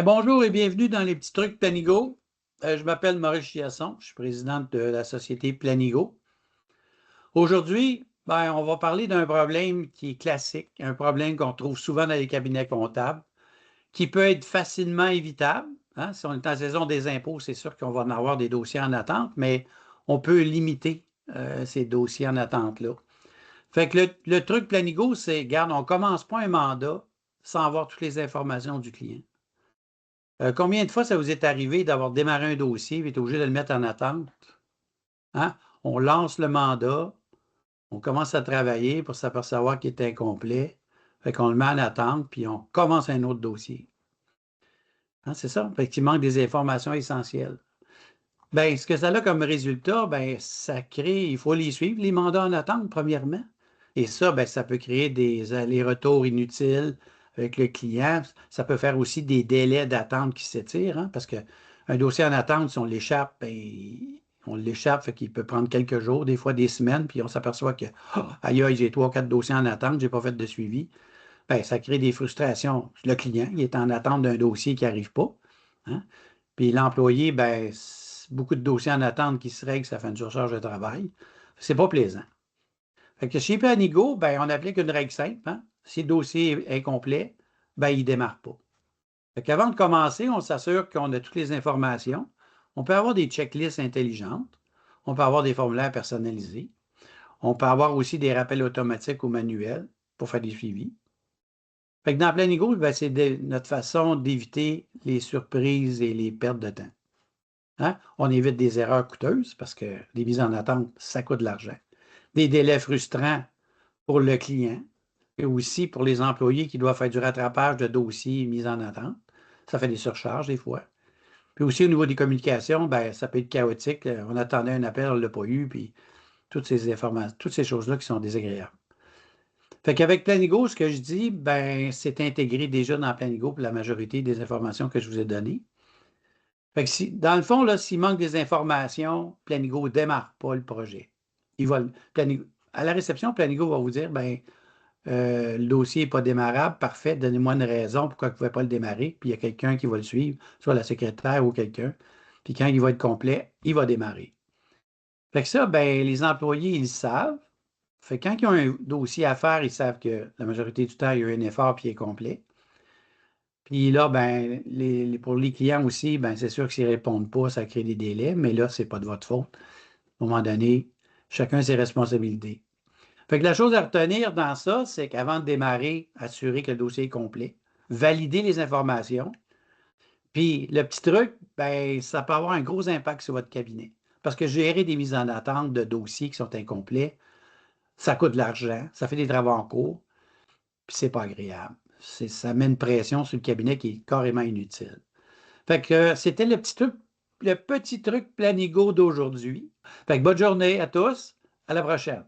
Bonjour et bienvenue dans les petits trucs Planigo. Je m'appelle Maurice Chiasson, je suis présidente de la société Planigo. Aujourd'hui, on va parler d'un problème qui est classique, un problème qu'on trouve souvent dans les cabinets comptables, qui peut être facilement évitable. Hein. Si on est en saison des impôts, c'est sûr qu'on va en avoir des dossiers en attente, mais on peut limiter ces dossiers en attente-là. Fait que le truc Planigo, c'est, regarde, on ne commence pas un mandat sans avoir toutes les informations du client. Combien de fois ça vous est arrivé d'avoir démarré un dossier et d'être obligé de le mettre en attente? Hein? On lance le mandat, on commence à travailler pour s'apercevoir qu'il est incomplet. Fait qu'on le met en attente, puis on commence un autre dossier. Hein, c'est ça? Fait qu'il manque des informations essentielles. Ce que ça a comme résultat, ça crée, il faut les suivre, les mandats en attente, premièrement. Et ça, ça peut créer des allers-retours inutiles avec le client. Ça peut faire aussi des délais d'attente qui s'étirent, hein, parce qu'un dossier en attente, si on l'échappe, on l'échappe, fait qu'il peut prendre quelques jours, des fois des semaines, puis on s'aperçoit que, oh, aïe, aïe, j'ai 3 ou 4 dossiers en attente, j'ai pas fait de suivi. Ça crée des frustrations. Le client, il est en attente d'un dossier qui n'arrive pas. Hein. Puis l'employé, beaucoup de dossiers en attente qui se règlent, ça fait une surcharge de travail. C'est pas plaisant. Fait que chez Planigo, on applique une règle simple. Hein? Si le dossier est incomplet, il ne démarre pas. Fait qu'avant de commencer, on s'assure qu'on a toutes les informations. On peut avoir des checklists intelligentes. On peut avoir des formulaires personnalisés. On peut avoir aussi des rappels automatiques ou manuels pour faire des suivis. Fait que dans Planigo, c'est notre façon d'éviter les surprises et les pertes de temps. Hein? On évite des erreurs coûteuses parce que les mises en attente, ça coûte de l'argent. Des délais frustrants pour le client et aussi pour les employés qui doivent faire du rattrapage de dossiers mis en attente. Ça fait des surcharges des fois. Puis aussi au niveau des communications, ça peut être chaotique. On attendait un appel, on ne l'a pas eu, puis toutes ces informations, toutes ces choses-là qui sont désagréables. Fait qu'avec Planigo, ce que je dis, c'est intégré déjà dans Planigo pour la majorité des informations que je vous ai données. Fait que dans le fond, là, s'il manque des informations, Planigo ne démarre pas le projet. À la réception, Planigo va vous dire, le dossier n'est pas démarrable, parfait, donnez-moi une raison pourquoi vous ne pouvez pas le démarrer, puis il y a quelqu'un qui va le suivre, soit la secrétaire ou quelqu'un, puis quand il va être complet, il va démarrer. Fait que ça, les employés, ils le savent. Fait que quand ils ont un dossier à faire, ils savent que la majorité du temps, il y a eu un effort puis il est complet. Puis là, pour les clients aussi, c'est sûr que s'ils ne répondent pas, ça crée des délais, mais là, ce n'est pas de votre faute. À un moment donné, chacun ses responsabilités. Fait que la chose à retenir dans ça, c'est qu'avant de démarrer, assurer que le dossier est complet, valider les informations. Puis le petit truc, ça peut avoir un gros impact sur votre cabinet. Parce que gérer des mises en attente de dossiers qui sont incomplets, ça coûte de l'argent, ça fait des travaux en cours, puis c'est pas agréable. Ça met une pression sur le cabinet qui est carrément inutile. Fait que c'était le petit truc Planigo d'aujourd'hui. Fait que bonne journée à tous. À la prochaine.